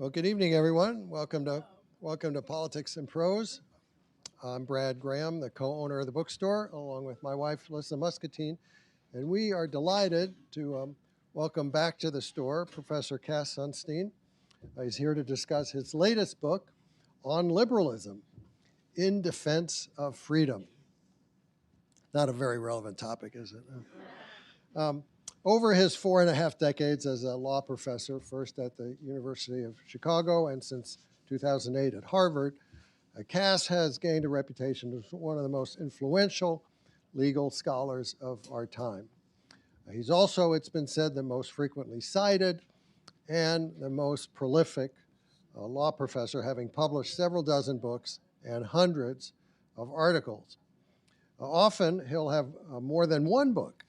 Well, good evening, everyone. Welcome to Politics and Prose. I'm Brad Graham, the co-owner of the bookstore, along with my wife, Melissa Muscatine, and we are delighted to welcome back to the store Professor Cass Sunstein. He's here to discuss his latest book, On Liberalism, In Defense of Freedom. Not a very relevant topic, is it? Over his 4.5 decades as a law professor, first at the University of Chicago and since 2008 at Harvard, Cass has gained a reputation as one of the most influential legal scholars of our time. He's also, it's been said, the most frequently cited and the most prolific law professor, having published several dozen books and hundreds of articles. Often he'll have more than one book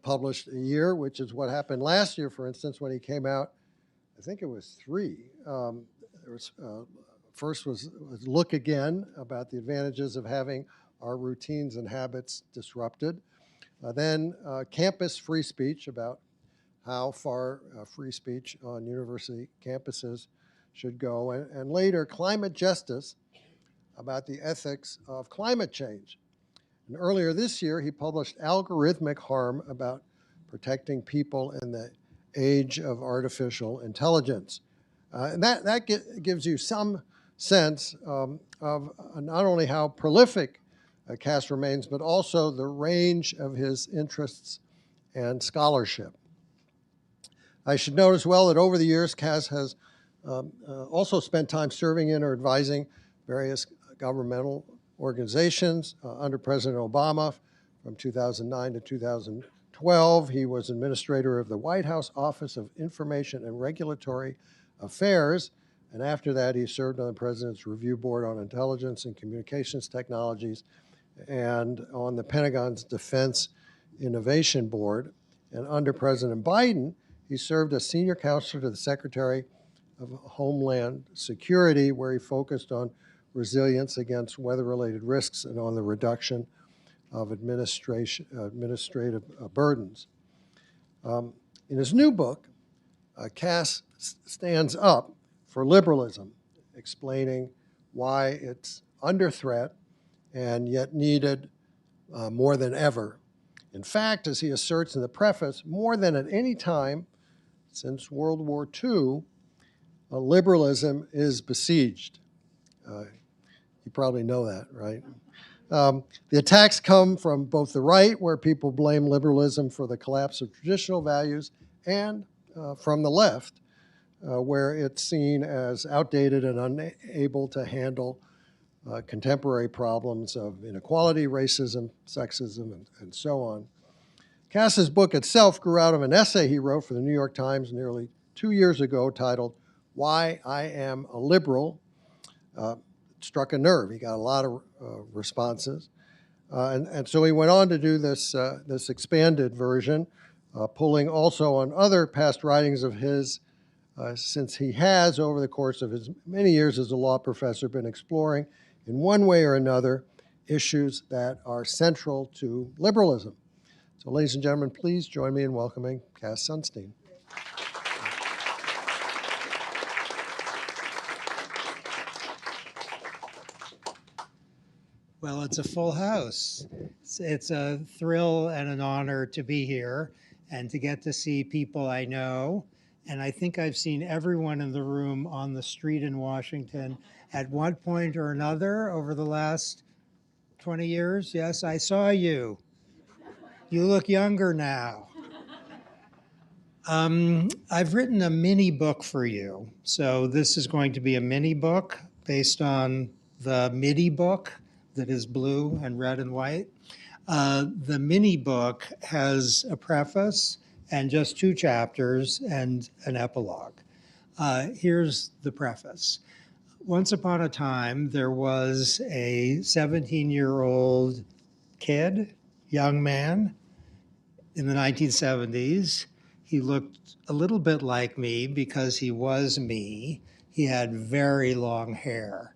published a year, which is what happened last year, for instance, when he came out. I think it was 3. First was Look Again, about the advantages of having our routines and habits disrupted. Then Campus Free Speech, about how far free speech on university campuses should go. And later, Climate Justice, about the ethics of climate change. And earlier this year, he published Algorithmic Harm, about protecting people in the age of artificial intelligence. And that gives you some sense of not only how prolific Cass remains, but also the range of his interests and scholarship. I should note as well that over the years, Cass has also spent time serving in or advising various governmental organizations under President Obama from 2009 to 2012. He was administrator of the White House Office of Information and Regulatory Affairs, and after that he served on the President's Review Board on Intelligence and Communications Technologies and on the Pentagon's Defense Innovation Board. And under President Biden, he served as senior counselor to the Secretary of Homeland Security, where he focused on resilience against weather-related risks and on the reduction of administrative burdens. In his new book, Cass stands up for liberalism, explaining why it's under threat and yet needed more than ever. In fact, as he asserts in the preface, more than at any time since World War II, liberalism is besieged. You probably know that, right? The attacks come from both the right, where people blame liberalism for the collapse of traditional values, and from the left, where it's seen as outdated and unable to handle contemporary problems of inequality, racism, sexism, and so on. Cass's book itself grew out of an essay he wrote for the New York Times nearly 2 years ago titled, Why I Am a Liberal. Struck a nerve. He got a lot of responses. And so he went on to do this expanded version, pulling also on other past writings of his, since he has, over the course of his many years as a law professor, been exploring in one way or another issues that are central to liberalism. So ladies and gentlemen, please join me in welcoming Cass Sunstein. Well, it's a full house. It's a thrill and an honor to be here and to get to see people I know. And I think I've seen everyone in the room on the street in Washington at one point or another over the last 20 years. Yes, I saw you. You look younger now. I've written a mini book for you. So this is going to be a mini book based on the MIDI book that is blue and red and white. The mini book has a preface and just 2 chapters and an epilogue. Here's the preface. Once upon a time, there was a 17-year-old kid, young man, in the 1970s. He looked a little bit like me because he was me. He had very long hair.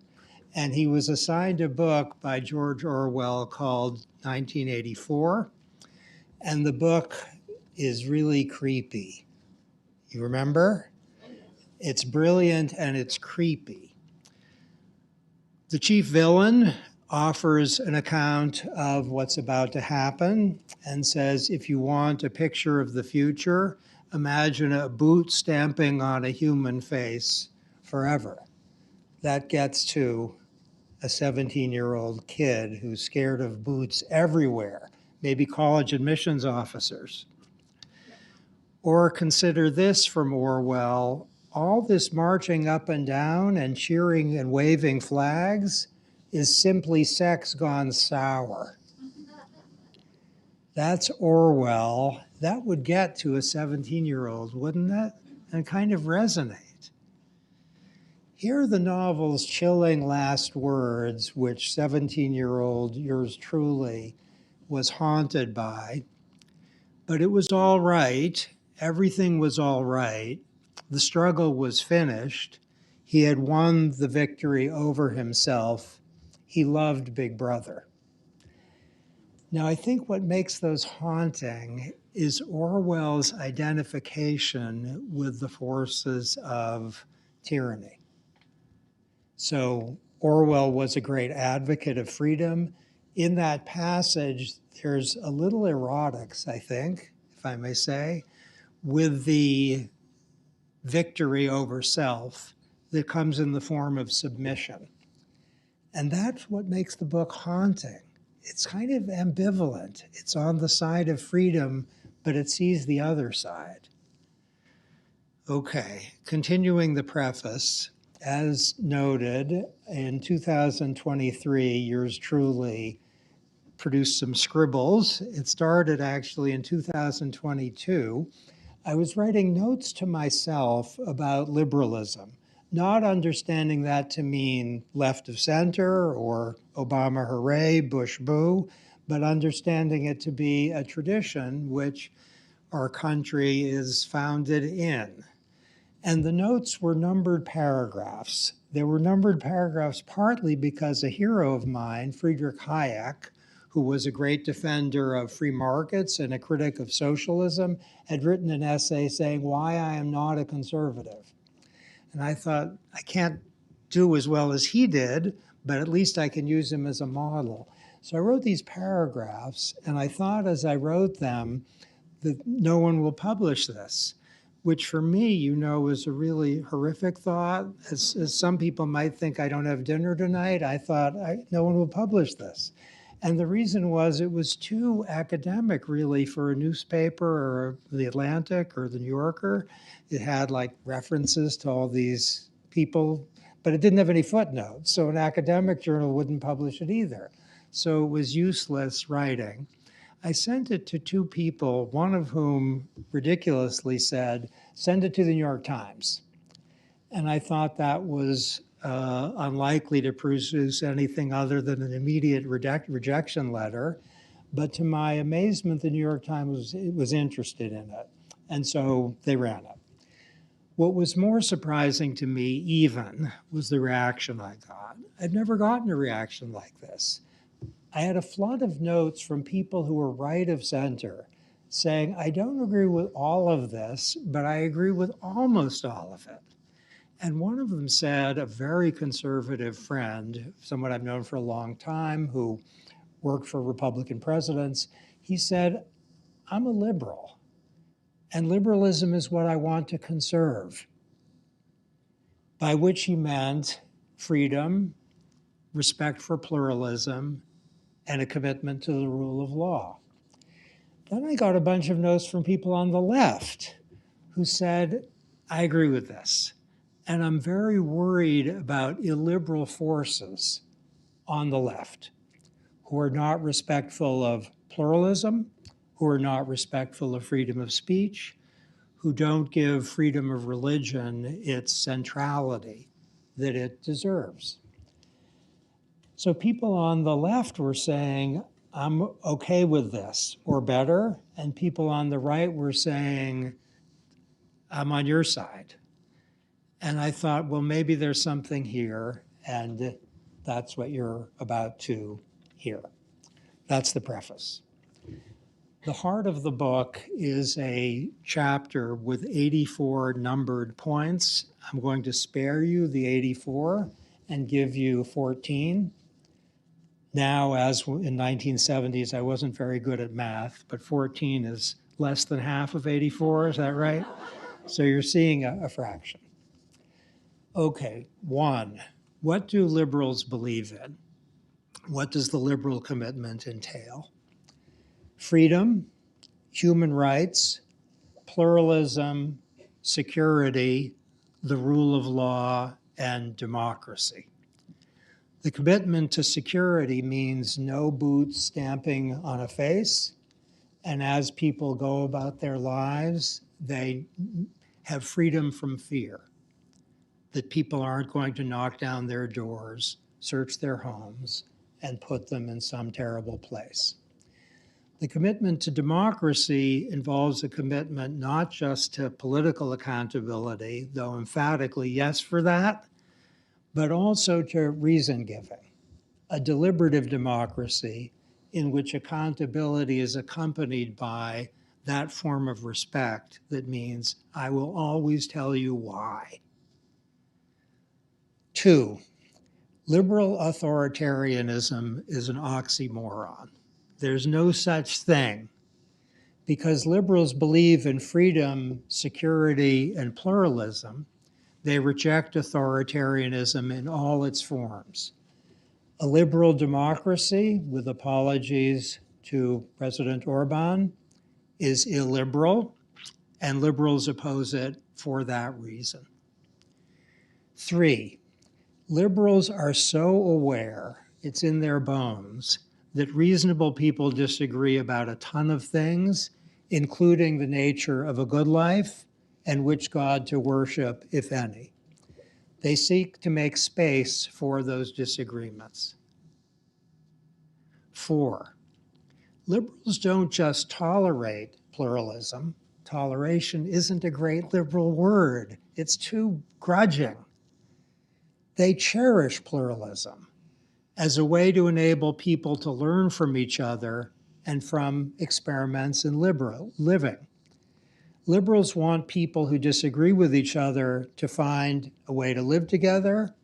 And he was assigned a book by George Orwell called 1984. And the book is really creepy. You remember? It's brilliant and it's creepy. The chief villain offers an account of what's about to happen and says, if you want a picture of the future, imagine a boot stamping on a human face forever. That gets to a 17-year-old kid who's scared of boots everywhere, maybe college admissions officers. Or consider this from Orwell: all this marching up and down and cheering and waving flags is simply sex gone sour. That's Orwell. That would get to a 17-year-old, wouldn't it? And kind of resonate. Here are the novel's chilling last words, which 17-year-old yours truly was haunted by. But it was all right. Everything was all right. The struggle was finished. He had won the victory over himself. He loved Big Brother. Now, I think what makes those haunting is Orwell's identification with the forces of tyranny. So Orwell was a great advocate of freedom. In that passage, there's a little erotics, I think, if I may say, with the victory over self that comes in the form of submission. And that's what makes the book haunting. It's kind of ambivalent. It's on the side of freedom, but it sees the other side. Okay, continuing the preface, as noted, in 2023, yours truly produced some scribbles. It started actually in 2022. I was writing notes to myself about liberalism, not understanding that to mean left of center or Obama hooray, Bush boo, but understanding it to be a tradition which our country is founded in. And the notes were numbered paragraphs. They were numbered paragraphs partly because a hero of mine, Friedrich Hayek, who was a great defender of free markets and a critic of socialism, had written an essay saying why I am not a conservative. And I thought, I can't do as well as he did, but at least I can use him as a model. So I wrote these paragraphs, and I thought as I wrote them that no one will publish this, which for me, you know, is a really horrific thought. As some people might think I don't have dinner tonight, I thought no one will publish this. And the reason was it was too academic, really, for a newspaper or The Atlantic or The New Yorker. It had like references to all these people, but it didn't have any footnotes. So an academic journal wouldn't publish it either. So it was useless writing. I sent it to two people, one of whom ridiculously said, send it to the New York Times. And I thought that was unlikely to produce anything other than an immediate rejection letter. But to my amazement, the New York Times was interested in it. And so they ran it. What was more surprising to me even was the reaction I got. I'd never gotten a reaction like this. I had a flood of notes from people who were right of center saying, I don't agree with all of this, but I agree with almost all of it. And one of them said, a very conservative friend, someone I've known for a long time who worked for Republican presidents, he said, I'm a liberal, and liberalism is what I want to conserve. By which he meant freedom, respect for pluralism, and a commitment to the rule of law. Then I got a bunch of notes from people on the left who said, I agree with this. And I'm very worried about illiberal forces on the left who are not respectful of pluralism, who are not respectful of freedom of speech, who don't give freedom of religion its centrality that it deserves. So people on the left were saying, I'm okay with this, or better, and people on the right were saying, I'm on your side. And I thought, well, maybe there's something here, and that's what you're about to hear. That's the preface. The heart of the book is a chapter with 84 numbered points. I'm going to spare you the 84 and give you 14. Now, as in 1970s, I wasn't very good at math, but 14 is less than half of 84, is that right? So you're seeing a fraction. Okay, 1, what do liberals believe in? What does the liberal commitment entail? Freedom, human rights, pluralism, security, the rule of law, and democracy. The commitment to security means no boots stamping on a face, and as people go about their lives, they have freedom from fear, that people aren't going to knock down their doors, search their homes, and put them in some terrible place. The commitment to democracy involves a commitment not just to political accountability, though emphatically yes for that, but also to reason giving, a deliberative democracy in which accountability is accompanied by that form of respect that means I will always tell you why. 2, liberal authoritarianism is an oxymoron. There's no such thing, because liberals believe in freedom, security, and pluralism. They reject authoritarianism in all its forms. A liberal democracy, with apologies to President Orban, is illiberal, and liberals oppose it for that reason. 3, liberals are so aware, it's in their bones, that reasonable people disagree about a ton of things, including the nature of a good life and which God to worship, if any. They seek to make space for those disagreements. 4, liberals don't just tolerate pluralism. Toleration isn't a great liberal word. It's too grudging. They cherish pluralism as a way to enable people to learn from each other and from experiments in living. Liberals want people who disagree with each other to find a way to live together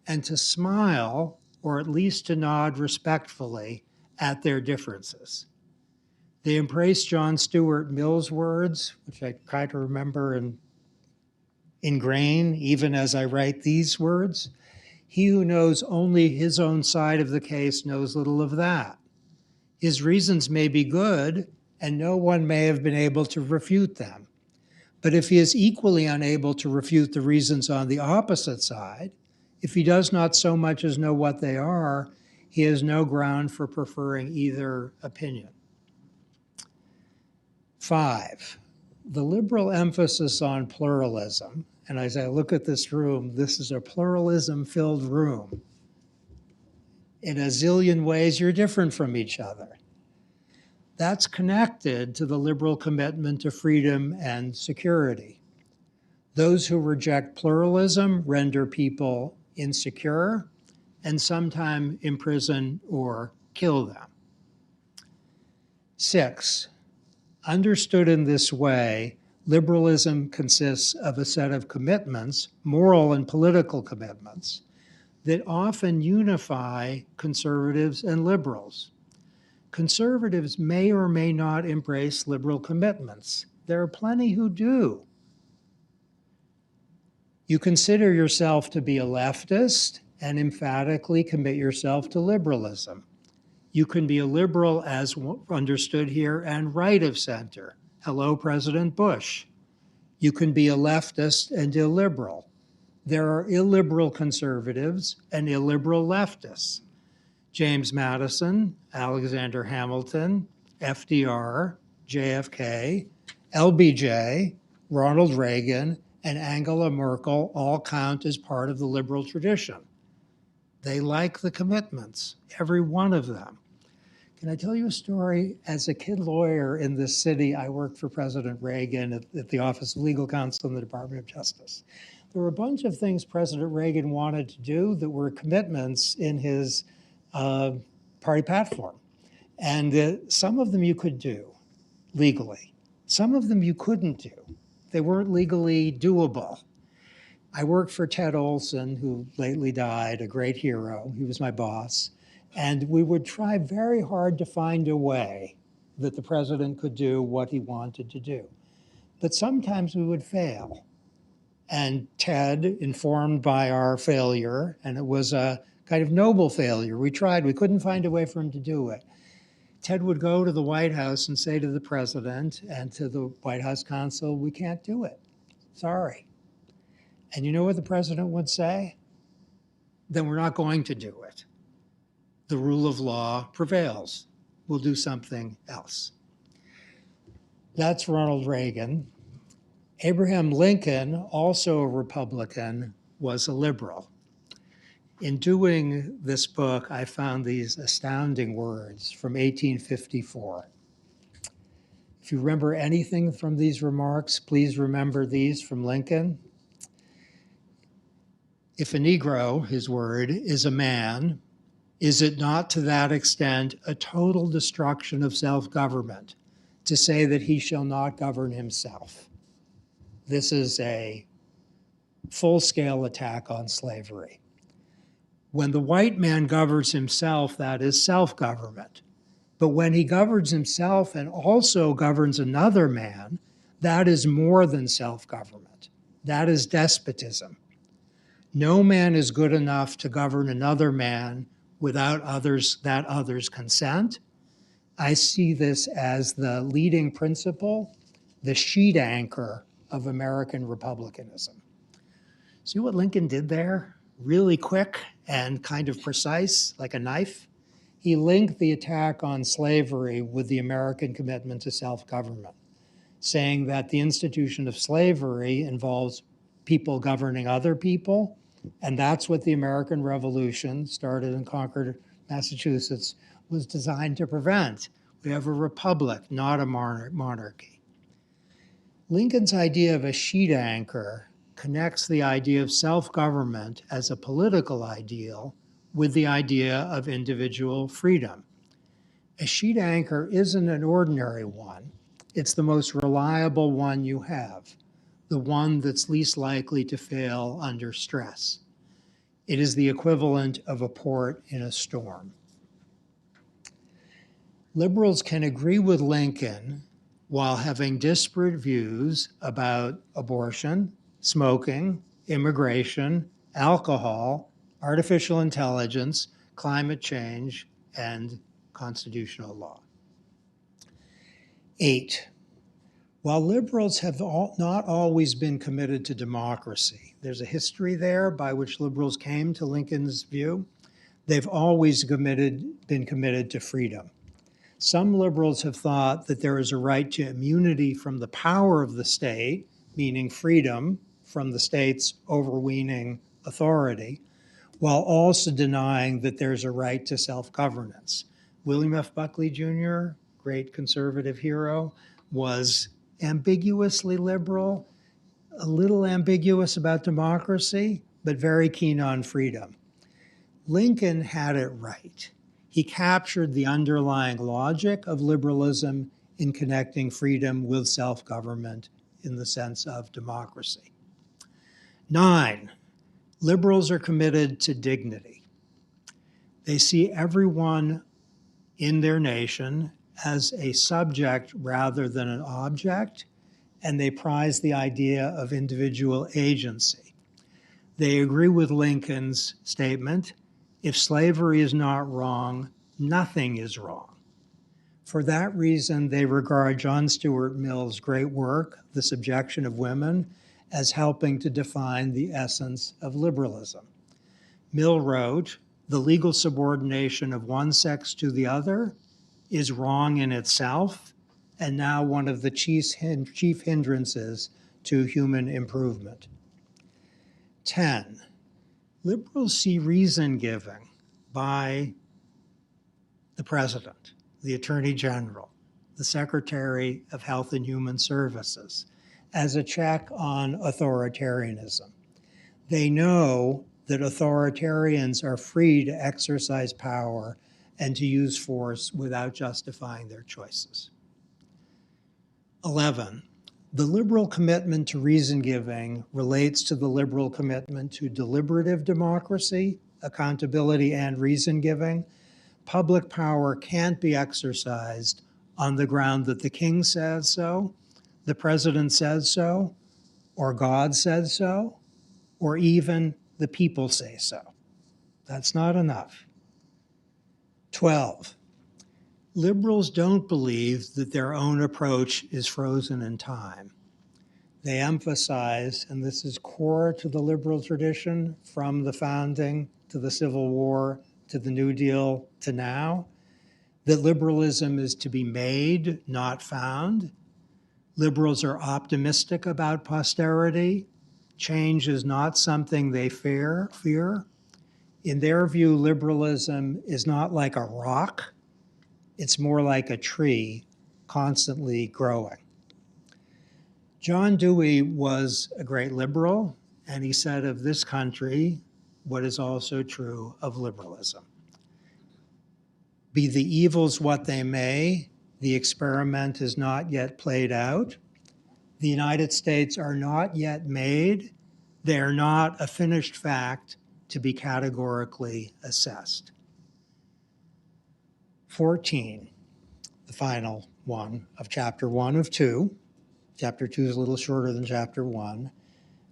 and to smile, or at least to nod respectfully at their differences. They embrace John Stuart Mill's words, which I try to remember and ingrain even as I write these words. He who knows only his own side of the case knows little of that. His reasons may be good, and no one may have been able to refute them. But if he is equally unable to refute the reasons on the opposite side, if he does not so much as know what they are, he has no ground for preferring either opinion. 5, the liberal emphasis on pluralism, and as I look at this room, this is a pluralism-filled room. In a zillion ways, you're different from each other. That's connected to the liberal commitment to freedom and security. Those who reject pluralism render people insecure and sometimes imprison or kill them. 6, understood in this way, liberalism consists of a set of commitments, moral and political commitments, that often unify conservatives and liberals. Conservatives may or may not embrace liberal commitments. There are plenty who do. You consider yourself to be a leftist and emphatically commit yourself to liberalism. You can be a liberal as understood here and right of center. Hello, President Bush. You can be a leftist and illiberal. There are illiberal conservatives and illiberal leftists. James Madison, Alexander Hamilton, FDR, JFK, LBJ, Ronald Reagan, and Angela Merkel all count as part of the liberal tradition. They like the commitments, every one of them. Can I tell you a story? As a kid lawyer in this city, I worked for President Reagan at the Office of Legal Counsel in the Department of Justice. There were a bunch of things President Reagan wanted to do that were commitments in his party platform. And some of them you could do. legally. Some of them you couldn't do. They weren't legally doable. I worked for Ted Olson, who lately died, a great hero. He was my boss. And we would try very hard to find a way that the president could do what he wanted to do. But sometimes we would fail. And Ted, informed by our failure, and it was a kind of noble failure, we tried, we couldn't find a way for him to do it. Ted would go to the White House and say to the president and to the White House counsel, we can't do it. Sorry. And you know what the president would say? Then we're not going to do it. The rule of law prevails. We'll do something else. That's Ronald Reagan. Abraham Lincoln, also a Republican, was a liberal. In doing this book, I found these astounding words from 1854. If you remember anything from these remarks, please remember these from Lincoln. If a Negro, his word, is a man, is it not to that extent a total destruction of self-government to say that he shall not govern himself? This is a full-scale attack on slavery. When the white man governs himself, that is self-government. But when he governs himself and also governs another man, that is more than self-government. That is despotism. No man is good enough to govern another man without that other's consent. I see this as the leading principle, the sheet anchor of American republicanism. See what Lincoln did there? Really quick and kind of precise, like a knife. He linked the attack on slavery with the American commitment to self-government, saying that the institution of slavery involves people governing other people, and that's what the American Revolution, started in Concord, Massachusetts, was designed to prevent. We have a republic, not a monarchy. Lincoln's idea of a sheet anchor connects the idea of self-government as a political ideal with the idea of individual freedom. A sheet anchor isn't an ordinary one. It's the most reliable one you have, the one that's least likely to fail under stress. It is the equivalent of a port in a storm. Liberals can agree with Lincoln while having disparate views about abortion, smoking, immigration, alcohol, artificial intelligence, climate change, and constitutional law. 8. While liberals have not always been committed to democracy, there's a history there by which liberals came to Lincoln's view. They've always been committed to freedom. Some liberals have thought that there is a right to immunity from the power of the state, meaning freedom from the state's overweening authority, while also denying that there's a right to self-governance. William F. Buckley Jr., great conservative hero, was ambiguously liberal, a little ambiguous about democracy, but very keen on freedom. Lincoln had it right. He captured the underlying logic of liberalism in connecting freedom with self-government in the sense of democracy. 9, liberals are committed to dignity. They see everyone in their nation as a subject rather than an object, and they prize the idea of individual agency. They agree with Lincoln's statement, if slavery is not wrong, nothing is wrong. For that reason, they regard John Stuart Mill's great work, The Subjection of Women, as helping to define the essence of liberalism. Mill wrote, the legal subordination of one sex to the other is wrong in itself, and now one of the chief hindrances to human improvement. 10, liberals see reason giving by the president, the attorney general, the secretary of Health and Human Services, as a check on authoritarianism. They know that authoritarians are free to exercise power and to use force without justifying their choices. 11. The liberal commitment to reason giving relates to the liberal commitment to deliberative democracy, accountability, and reason giving. Public power can't be exercised on the ground that the king says so, the president says so, or God says so, or even the people say so. That's not enough. 12. Liberals don't believe that their own approach is frozen in time. They emphasize, and this is core to the liberal tradition from the founding to the Civil War to the New Deal to now, that liberalism is to be made, not found. Liberals are optimistic about posterity. Change is not something they fear. In their view, liberalism is not like a rock. It's more like a tree constantly growing. John Dewey was a great liberal, and he said of this country what is also true of liberalism. Be the evils what they may, the experiment is not yet played out. The United States are not yet made. They are not a finished fact to be categorically assessed. 14, the final one of chapter 1 of 2. Chapter 2 is a little shorter than chapter 1.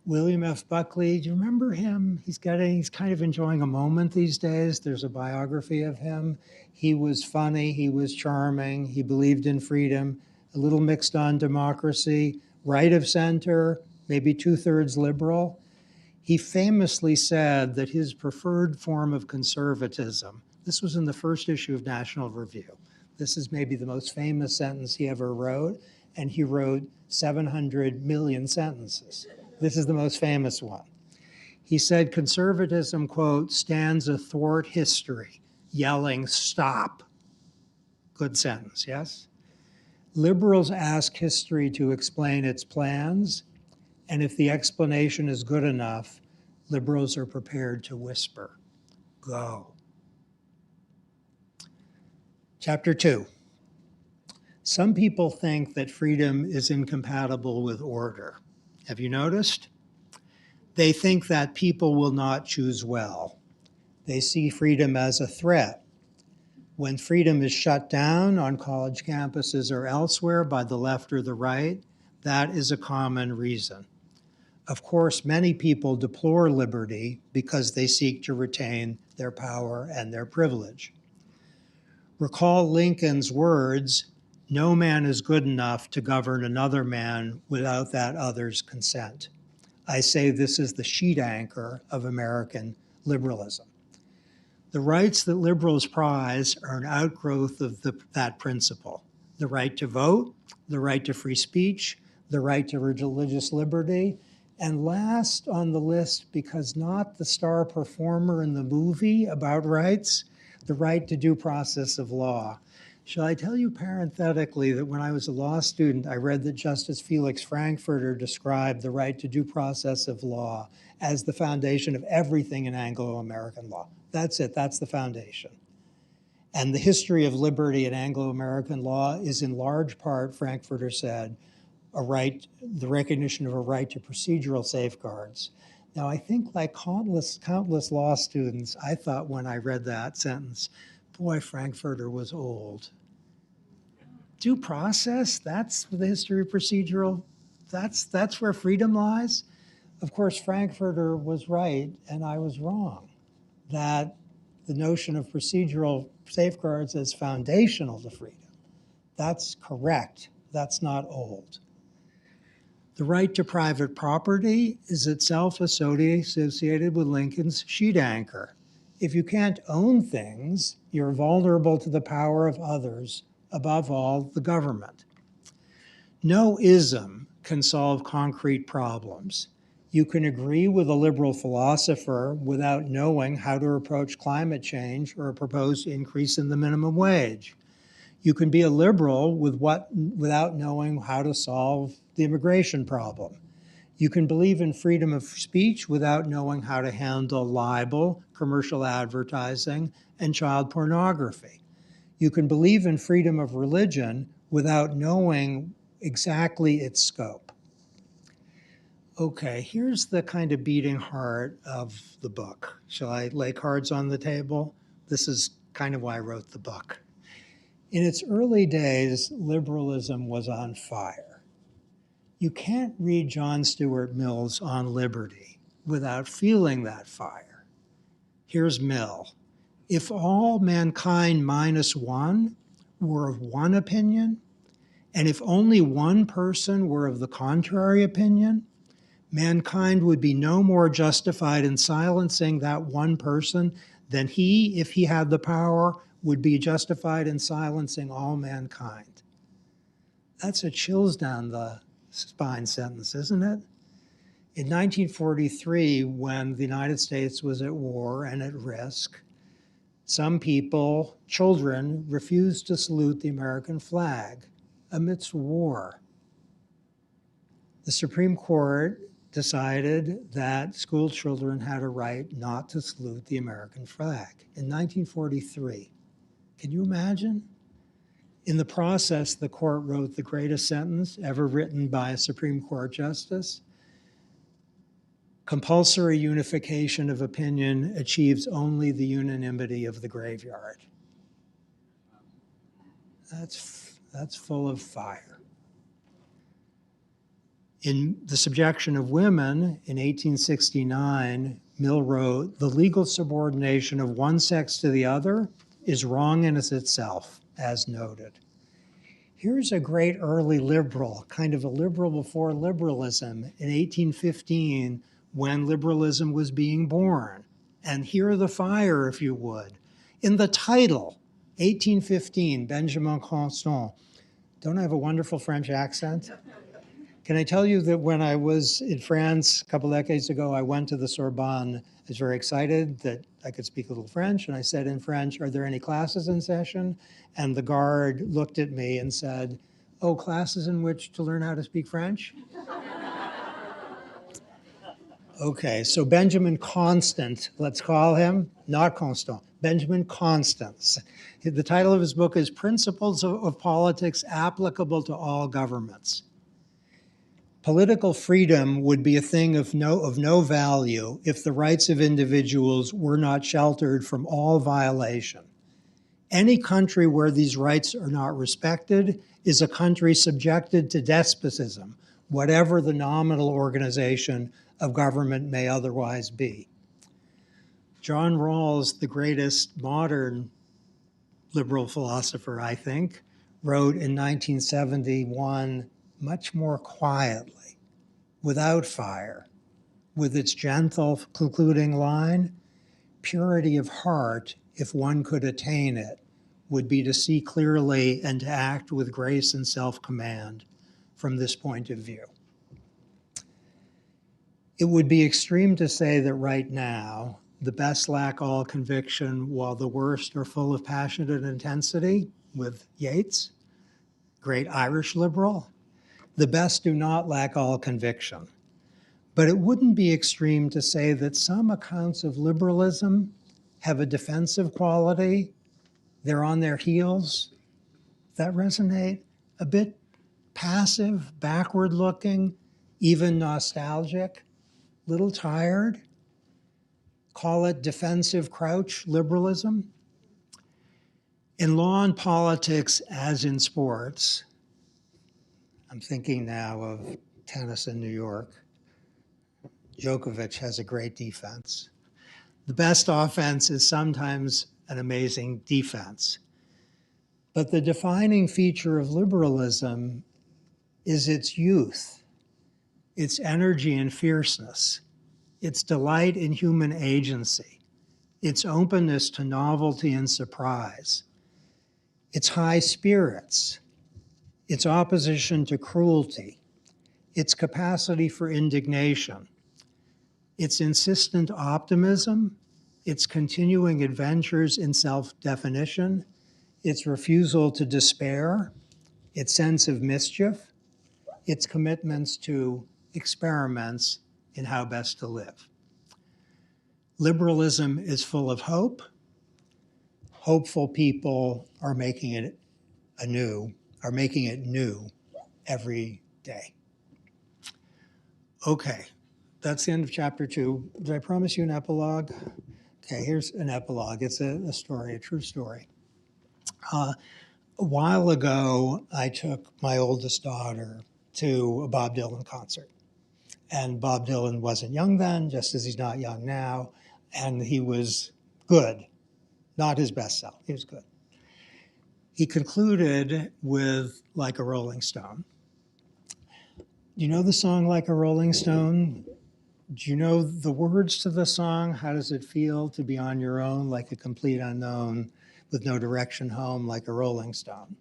William F. Buckley, do you remember him? He's kind of enjoying a moment these days. There's a biography of him. He was funny, he was charming, he believed in freedom, a little mixed on democracy, right of center, maybe 2/3 liberal. He famously said that his preferred form of conservatism, this was in the first issue of National Review. This is maybe the most famous sentence he ever wrote, and he wrote 700 million sentences. This is the most famous one. He said, conservatism, quote, stands athwart history, yelling, stop. Good sentence, yes? Liberals ask history to explain its plans, and if the explanation is good enough, liberals are prepared to whisper, go. Chapter 2. Some people think that freedom is incompatible with order. Have you noticed? They think that people will not choose well. They see freedom as a threat. When freedom is shut down on college campuses or elsewhere by the left or the right, that is a common reason. Of course, many people deplore liberty because they seek to retain their power and their privilege. Recall Lincoln's words, "No man is good enough to govern another man without that other's consent." I say this is the sheet anchor of American liberalism. The rights that liberals prize are an outgrowth of that principle. The right to vote, the right to free speech, the right to religious liberty, and last on the list, because not the star performer in the movie about rights, the right to due process of law. Shall I tell you parenthetically that when I was a law student, I read that Justice Felix Frankfurter described the right to due process of law as the foundation of everything in Anglo-American law. That's it, that's the foundation. And the history of liberty in Anglo-American law is in large part, Frankfurter said, the recognition of a right to procedural safeguards. Now, I think like countless law students, I thought when I read that sentence, boy, Frankfurter was old. Due process, that's the history of procedural, that's where freedom lies. Of course, Frankfurter was right and I was wrong, that the notion of procedural safeguards is foundational to freedom. That's correct, that's not old. The right to private property is itself associated with Lincoln's sheet anchor. If you can't own things, you're vulnerable to the power of others, above all, the government. No ism can solve concrete problems. You can agree with a liberal philosopher without knowing how to approach climate change or a proposed increase in the minimum wage. You can be a liberal without knowing how to solve the immigration problem. You can believe in freedom of speech without knowing how to handle libel, commercial advertising, and child pornography. You can believe in freedom of religion without knowing exactly its scope. Okay, here's the kind of beating heart of the book. Shall I lay cards on the table? This is kind of why I wrote the book. In its early days, liberalism was on fire. You can't read John Stuart Mill's On Liberty without feeling that fire. Here's Mill. If all mankind minus one were of one opinion, and if only one person were of the contrary opinion, mankind would be no more justified in silencing that one person than he, if he had the power, would be justified in silencing all mankind. That's a chills down the spine sentence, isn't it? In 1943, when the United States was at war and at risk, some people, children, refused to salute the American flag amidst war. The Supreme Court decided that school children had a right not to salute the American flag in 1943. Can you imagine? In the process, the court wrote the greatest sentence ever written by a Supreme Court justice. Compulsory unification of opinion achieves only the unanimity of the graveyard. That's full of fire. In The Subjection of Women in 1869, Mill wrote, "The legal subordination of one sex to the other is wrong in itself, as noted." Here's a great early liberal, kind of a liberal before liberalism, in 1815, when liberalism was being born. And hear the fire, if you would. In the title, 1815, Benjamin Constant. Don't I have a wonderful French accent? Can I tell you that when I was in France a couple decades ago, I went to the Sorbonne. I was very excited that I could speak a little French, and I said in French, "Are there any classes in session?" And the guard looked at me and said, "Oh, classes in which to learn how to speak French?" Okay, so Benjamin Constant, let's call him, not Constant, Benjamin Constant. The title of his book is Principles of Politics Applicable to All Governments. Political freedom would be a thing of no value if the rights of individuals were not sheltered from all violation. Any country where these rights are not respected is a country subjected to despotism, whatever the nominal organization of government may otherwise be. John Rawls, the greatest modern liberal philosopher, I think, wrote in 1971, much more quietly, without fire, with its gentle concluding line, "Purity of heart, if one could attain it, would be to see clearly and to act with grace and self-command from this point of view." It would be extreme to say that right now, the best lack all conviction while the worst are full of passionate intensity, with Yeats, great Irish liberal. The best do not lack all conviction. But it wouldn't be extreme to say that some accounts of liberalism have a defensive quality. They're on their heels. That resonate? A bit passive, backward-looking, even nostalgic, little tired. Call it defensive crouch liberalism. In law and politics, as in sports, I'm thinking now of tennis in New York. Djokovic has a great defense. The best offense is sometimes an amazing defense. But the defining feature of liberalism is its youth, its energy and fierceness, its delight in human agency, its openness to novelty and surprise, its high spirits, its opposition to cruelty, its capacity for indignation, its insistent optimism, its continuing adventures in self-definition, its refusal to despair, its sense of mischief, its commitments to experiments in how best to live. Liberalism is full of hope. Hopeful people are making it new. every day. Okay, that's the end of chapter 2. Did I promise you an epilogue? Okay, here's an epilogue. It's a story, a true story. A while ago, I took my oldest daughter to a Bob Dylan concert. And Bob Dylan wasn't young then, just as he's not young now. And he was good, not his best self. He was good. He concluded with Like a Rolling Stone. You know the song Like a Rolling Stone? Do you know the words to the song? How does it feel to be on your own, like a complete unknown, with no direction home, like a rolling stone?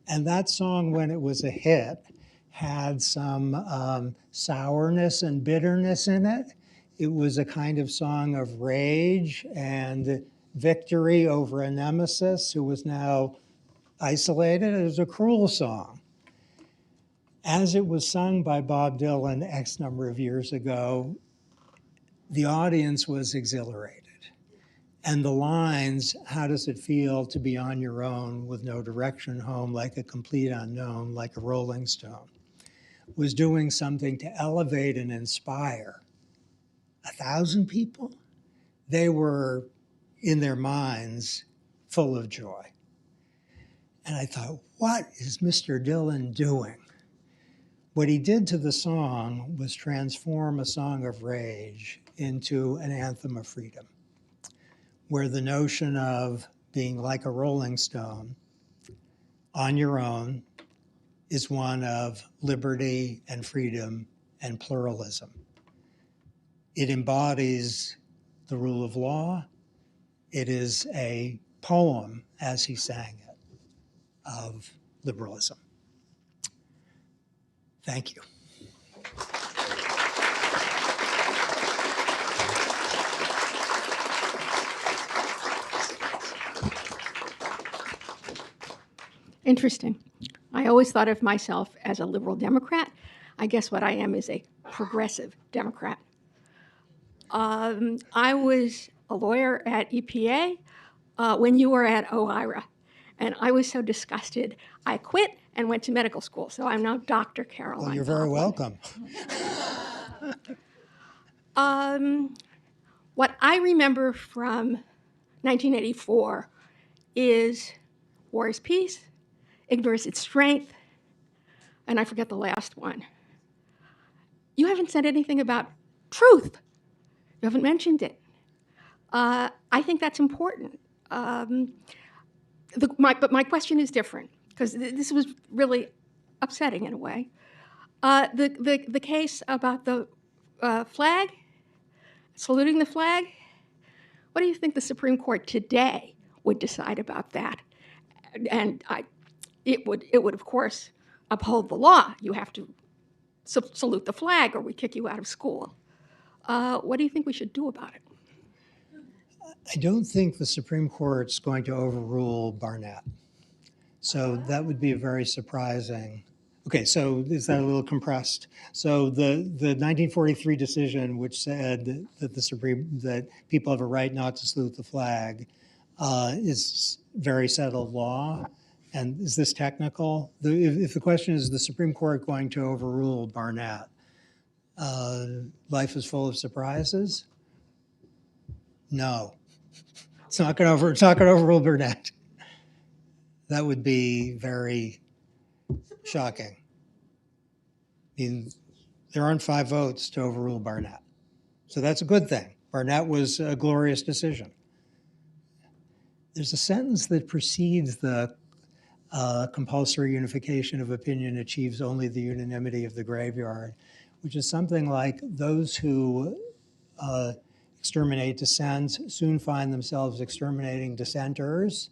And that song, when it was a hit, had some sourness and bitterness in it. It was a kind of song of rage and victory over a nemesis who was now isolated. It was a cruel song. As it was sung by Bob Dylan X number of years ago, the audience was exhilarated. And the lines, how does it feel to be on your own with no direction home, like a complete unknown, like a rolling stone, was doing something to elevate and inspire 1,000 people. They were, in their minds, full of joy. And I thought, what is Mr. Dylan doing? What he did to the song was transform a song of rage into an anthem of freedom, where the notion of being like a rolling stone on your own is one of liberty and freedom and pluralism. It embodies the rule of law. It is a poem, as he sang it, of liberalism. Thank you. Interesting. I always thought of myself as a liberal Democrat. I guess what I am is a progressive Democrat. I was a lawyer at EPA when you were at OIRA, and I was so disgusted, I quit and went to medical school. So I'm now Dr. Caroline. Well, you're very welcome. What I remember from 1984 is war is peace, ignorance is strength, and I forget the last one. You haven't said anything about truth. You haven't mentioned it. I think that's important. But my question is different, because this was really upsetting in a way. The case about the flag, saluting the flag, what do you think the Supreme Court today would decide about that? And it would, of course, uphold the law. You have to salute the flag or we kick you out of school. What do you think we should do about it? I don't think the Supreme Court's going to overrule Barnett. So that would be very surprising. Okay, so is that a little compressed? So the 1943 decision, which said that that people have a right not to salute the flag, is very settled law. And is this technical? If the question is the Supreme Court going to overrule Barnett, life is full of surprises? No, it's not going to overrule Barnett. That would be very shocking. I mean, there aren't 5 votes to overrule Barnett. So that's a good thing. Barnett was a glorious decision. There's a sentence that precedes the compulsory unification of opinion achieves only the unanimity of the graveyard, which is something like those who exterminate dissent soon find themselves exterminating dissenters,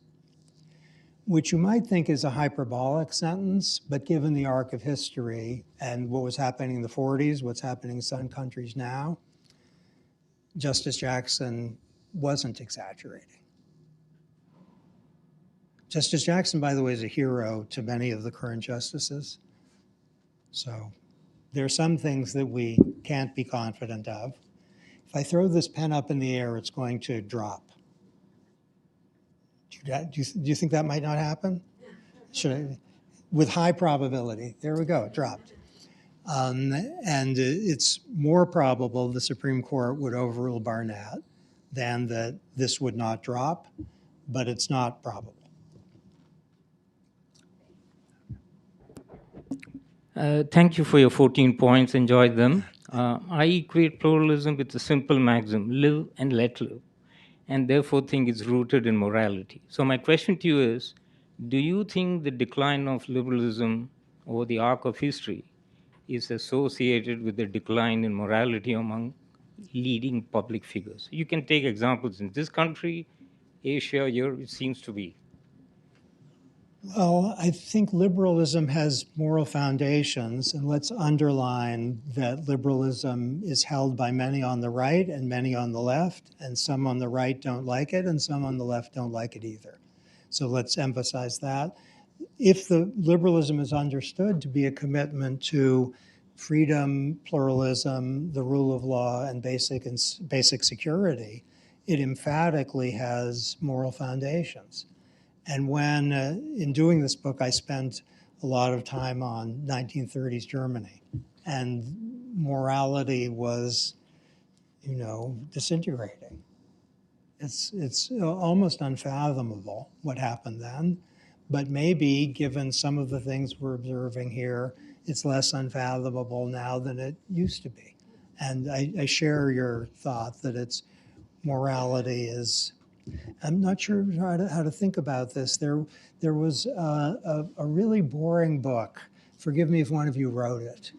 which you might think is a hyperbolic sentence, but given the arc of history and what was happening in the 40s, what's happening in some countries now, Justice Jackson wasn't exaggerating. Justice Jackson, by the way, is a hero to many of the current justices. So there are some things that we can't be confident of. If I throw this pen up in the air, it's going to drop. Do you think that might not happen? Should I? with high probability. There we go, it dropped. And it's more probable the Supreme Court would overrule Barnett than that this would not drop, but it's not probable. Thank you for your 14 points. Enjoyed them. I equate pluralism with a simple maxim: live and let live, and therefore think it's rooted in morality. So my question to you is, do you think the decline of liberalism over the arc of history is associated with the decline in morality among leading public figures? You can take examples in this country, Asia, Europe, it seems to be. Well, I think liberalism has moral foundations, and let's underline that liberalism is held by many on the right and many on the left, and some on the right don't like it, and some on the left don't like it either. So let's emphasize that. If the liberalism is understood to be a commitment to freedom, pluralism, the rule of law, and basic security, it emphatically has moral foundations. And when, in doing this book, I spent a lot of time on 1930s Germany, and morality was, disintegrating. It's almost unfathomable what happened then, but maybe given some of the things we're observing here, it's less unfathomable now than it used to be. And I share your thought that it's morality is. I'm not sure how to think about this. There was a really boring book. Forgive me if one of you wrote it.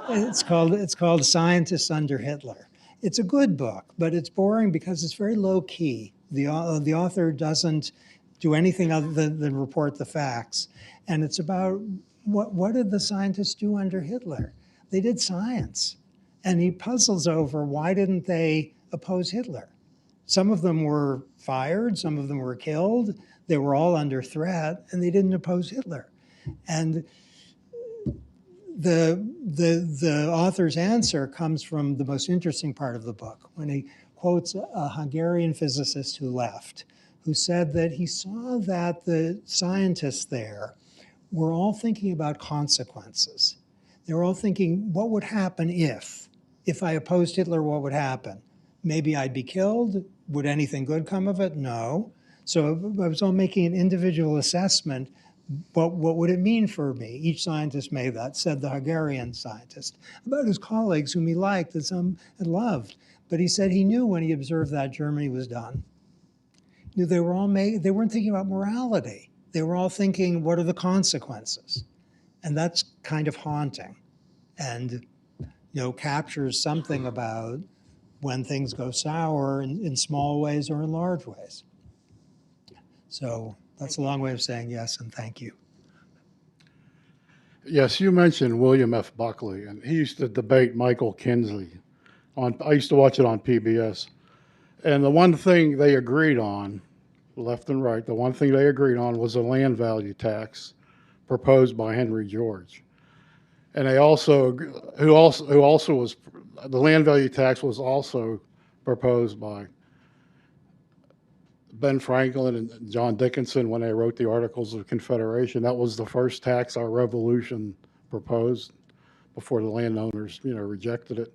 It's called Scientists Under Hitler. It's a good book, but it's boring because it's very low key. The author doesn't do anything other than report the facts, and it's about what did the scientists do under Hitler? They did science, and he puzzles over why didn't they oppose Hitler. Some of them were fired, some of them were killed, they were all under threat, and they didn't oppose Hitler. And the author's answer comes from the most interesting part of the book, when he quotes a Hungarian physicist who left, who said that he saw that the scientists there were all thinking about consequences. They were all thinking, what would happen if I opposed Hitler, what would happen? Maybe I'd be killed. Would anything good come of it? No. So I was all making an individual assessment, but what would it mean for me? Each scientist made that, said the Hungarian scientist, about his colleagues whom he liked and some had loved. But he said he knew when he observed that Germany was done. He knew they weren't thinking about morality. They were all thinking, what are the consequences? And that's kind of haunting and captures something about when things go sour in small ways or in large ways. So that's a long way of saying yes and thank you. Yes, you mentioned William F. Buckley, and he used to debate Michael Kinsley. I used to watch it on PBS. And the one thing they agreed on, left and right, the one thing they agreed on was a land value tax proposed by Henry George. And they also, who also was, the land value tax was also proposed by Ben Franklin and John Dickinson when they wrote the Articles of Confederation. That was the first tax our revolution proposed before the landowners, rejected it.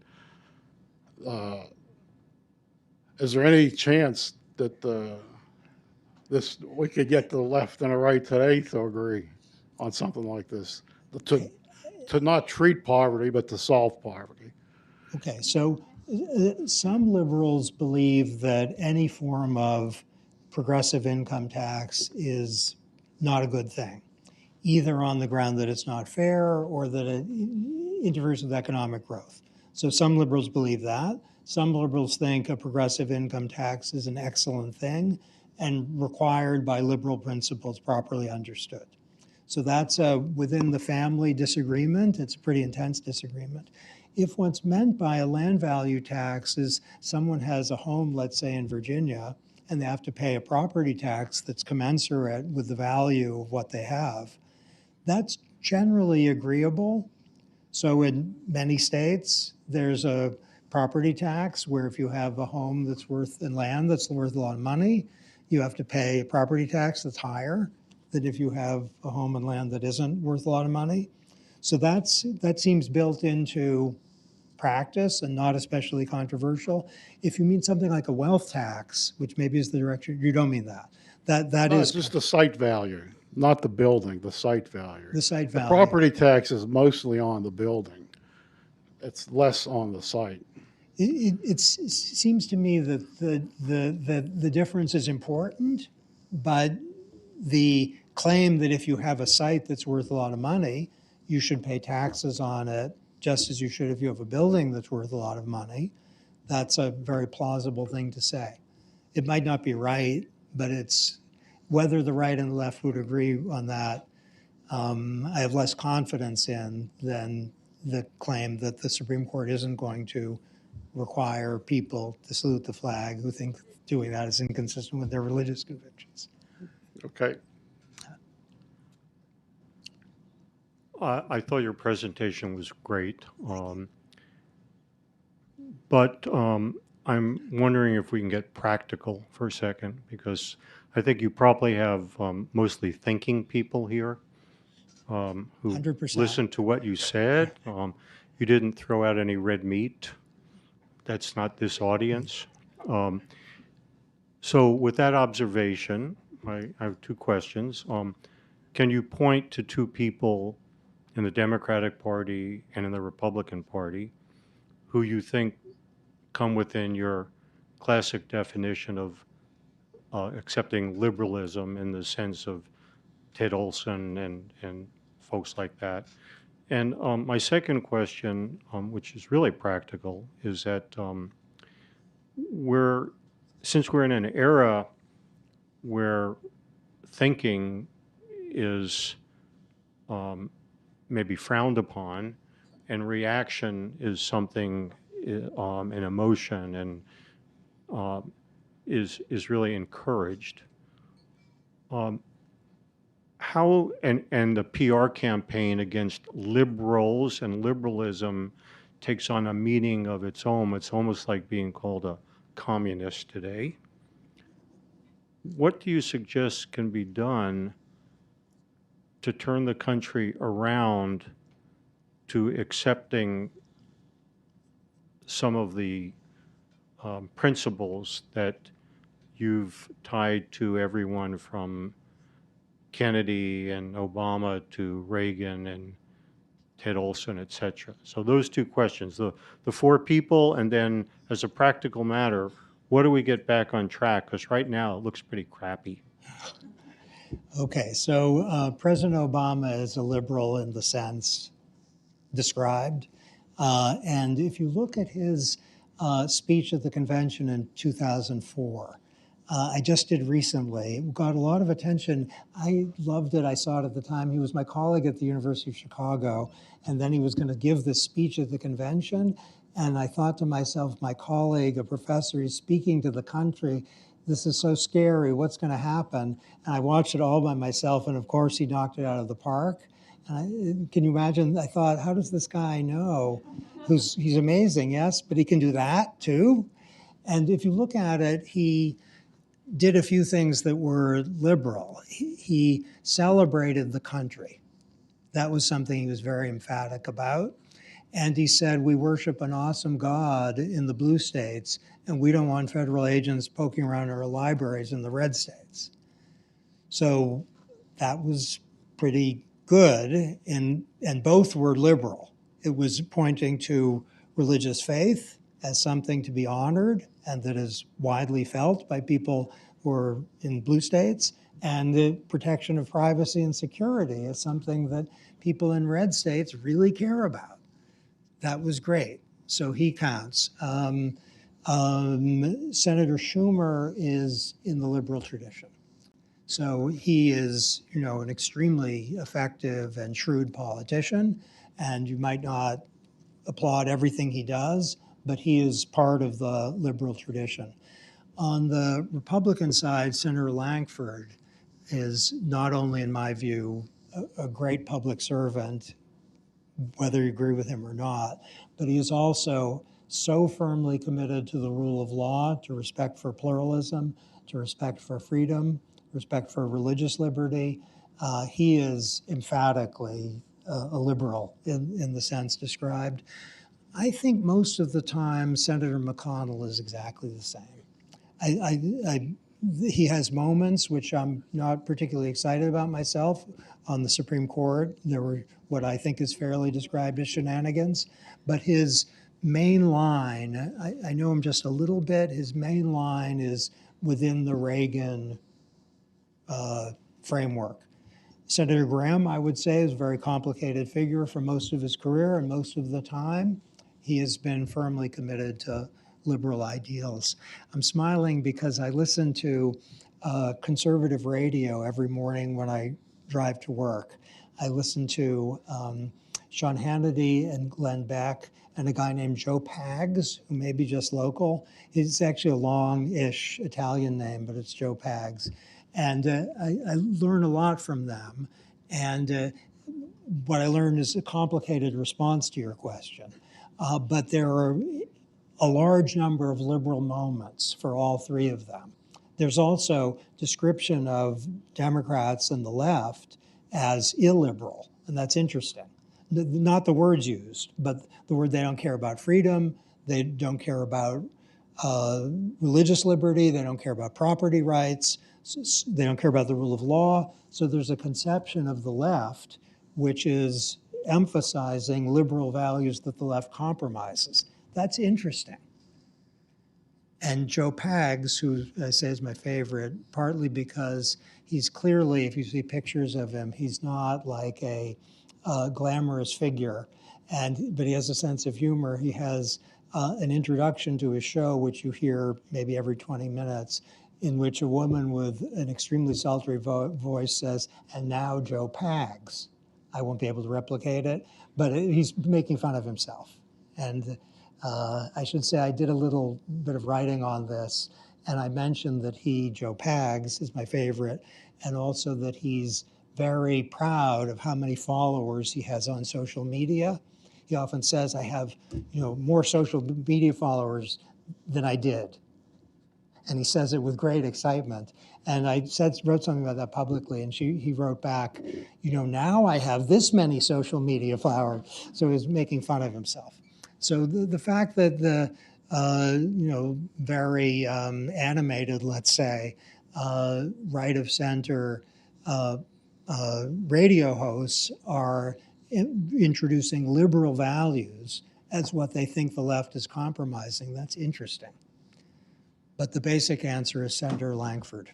Is there any chance that we could get the left and the right today to agree on something like this, to not treat poverty, but to solve poverty? Okay, so some liberals believe that any form of progressive income tax is not a good thing, either on the ground that it's not fair or that it interferes with economic growth. So some liberals believe that. Some liberals think a progressive income tax is an excellent thing and required by liberal principles properly understood. So that's within the family disagreement. It's a pretty intense disagreement. If what's meant by a land value tax is someone has a home, let's say in Virginia, and they have to pay a property tax that's commensurate with the value of what they have, that's generally agreeable. So in many states, there's a property tax where if you have a home that's worth, and land that's worth a lot of money, you have to pay a property tax that's higher. that if you have a home and land that isn't worth a lot of money. So that seems built into practice and not especially controversial. If you mean something like a wealth tax, which maybe is the direction, you don't mean that. That No, is it's just the site value, not the building, the site value. the site The value. property tax is mostly on the building. It's less on the site. It seems to me that the difference is important, but the claim that if you have a site that's worth a lot of money, you should pay taxes on it, just as you should if you have a building that's worth a lot of money, that's a very plausible thing to say. It might not be right, but it's whether the right and the left would agree on that, I have less confidence in than the claim that the Supreme Court isn't going to require people to salute the flag who think doing that is inconsistent with their religious convictions. Okay. I thought your presentation was great, but I'm wondering if we can get practical for a second, because I think you probably have mostly thinking people here who 100%. listened to what you said. You didn't throw out any red meat. That's not this audience. So with that observation, I have two questions. Can you point to two people in the Democratic Party and in the Republican Party who you think come within your classic definition of accepting liberalism in the sense of Ted Olson and folks like that? And my second question, which is really practical, is that since we're in an era where thinking is maybe frowned upon, and reaction is something, an emotion, and is really encouraged. How and the PR campaign against liberals and liberalism takes on a meaning of its own. It's almost like being called a communist today. What do you suggest can be done to turn the country around to accepting some of the principles that you've tied to everyone from Kennedy and Obama to Reagan and Ted Olson, et cetera? So those two questions, the four people, and then as a practical matter, what do we get back on track? Because right now it looks pretty crappy. Okay, so President Obama is a liberal in the sense described. And if you look at his speech at the convention in 2004, I just did recently, it got a lot of attention. I loved it. I saw it at the time. He was my colleague at the University of Chicago, and then he was going to give this speech at the convention. And I thought to myself, my colleague, a professor, is speaking to the country. This is so scary. What's going to happen? And I watched it all by myself, and of course, he knocked it out of the park. Can you imagine? I thought, how does this guy know? He's amazing, yes, but he can do that too. And if you look at it, he did a few things that were liberal. He celebrated the country. That was something he was very emphatic about. And he said, we worship an awesome God in the blue states, and we don't want federal agents poking around our libraries in the red states. So that was pretty good, and both were liberal. It was pointing to religious faith as something to be honored and that is widely felt by people who are in blue states, and the protection of privacy and security is something that people in red states really care about. That was great. So he counts. Senator Schumer is in the liberal tradition. So he is, an extremely effective and shrewd politician, and you might not applaud everything he does, but he is part of the liberal tradition. On the Republican side, Senator Lankford is not only, in my view, a great public servant, whether you agree with him or not, but he is also so firmly committed to the rule of law, to respect for pluralism, to respect for freedom, respect for religious liberty, He is emphatically a liberal in the sense described. I think most of the time Senator McConnell is exactly the same. He has moments which I'm not particularly excited about myself. On the Supreme Court, there were what I think is fairly described as shenanigans, but his main line, I know him just a little bit, his main line is within the Reagan framework. Senator Graham, I would say, is a very complicated figure for most of his career, and most of the time he has been firmly committed to liberal ideals. I'm smiling because I listen to conservative radio every morning when I drive to work. I listen to Sean Hannity and Glenn Beck and a guy named Joe Pags, who may be just local. It's actually a long-ish Italian name, but it's Joe Pags. And I learn a lot from them. And what I learned is a complicated response to your question. But there are a large number of liberal moments for all three of them. There's also description of Democrats and the left as illiberal, and that's interesting. Not the words used, but the word they don't care about freedom, they don't care about religious liberty, they don't care about property rights, they don't care about the rule of law. So there's a conception of the left which is emphasizing liberal values that the left compromises. That's interesting. And Joe Pags, who I say is my favorite, partly because he's clearly, if you see pictures of him, he's not like a glamorous figure, but he has a sense of humor. He has an introduction to his show, which you hear maybe every 20 minutes, in which a woman with an extremely sultry voice says, "And now Joe Pags." I won't be able to replicate it, but he's making fun of himself. And I should say I did a little bit of writing on this, and I mentioned that Joe Pags, is my favorite, and also that he's very proud of how many followers he has on social media. He often says, I have more social media followers than I did. And he says it with great excitement. And I wrote something about that publicly, and he wrote back, now I have this many social media followers. So he was making fun of himself. So the fact that the, very animated, let's say, right of center radio hosts are introducing liberal values as what they think the left is compromising, that's interesting. But the basic answer is Senator Langford.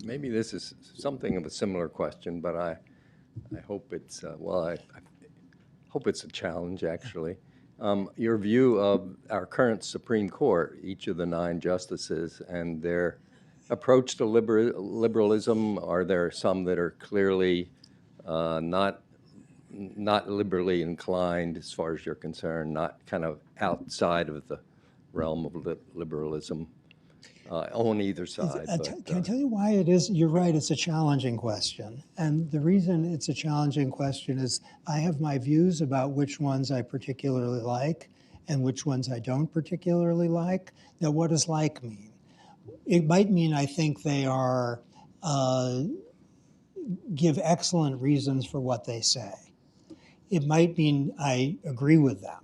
Maybe this is something of a similar question, but I hope it's, I hope it's a challenge, actually. Your view of our current Supreme Court, each of the 9 justices, and their approach to liberalism. Are there some that are clearly not liberally inclined as far as you're concerned, not kind of outside of the realm of liberalism on either side? Can I tell you why it is? You're right, it's a challenging question. And the reason it's a challenging question is I have my views about which ones I particularly like and which ones I don't particularly like. Now, what does like mean? It might mean I think they are give excellent reasons for what they say. It might mean I agree with them.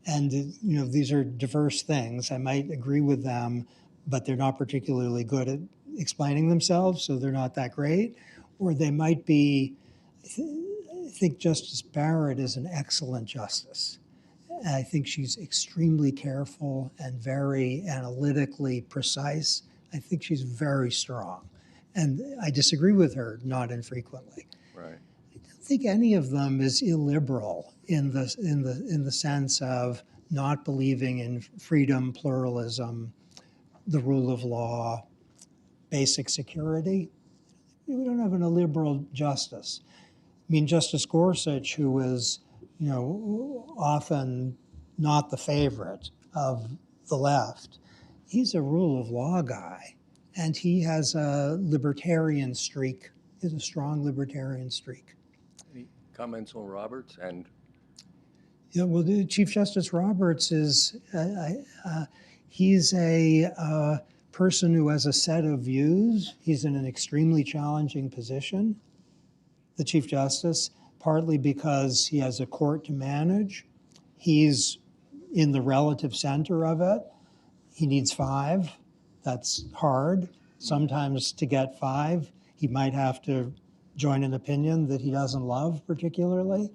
And these are diverse things. I might agree with them, but they're not particularly good at explaining themselves, so they're not that great. Or they might be, I think Justice Barrett is an excellent justice. I think she's extremely careful and very analytically precise. I think she's very strong. And I disagree with her not infrequently. Right. I don't think any of them is illiberal in the sense of not believing in freedom, pluralism, the rule of law, basic security. We don't have an illiberal justice. I mean, Justice Gorsuch, who was, often not the favorite of the left, he's a rule of law guy, and he has a libertarian streak. He has a strong libertarian streak. Any comments on Roberts? And Chief Justice Roberts is, he's a person who has a set of views. He's in an extremely challenging position, the Chief Justice, partly because he has a court to manage. He's in the relative center of it. He needs 5. That's hard. Sometimes to get 5, he might have to join an opinion that he doesn't love particularly.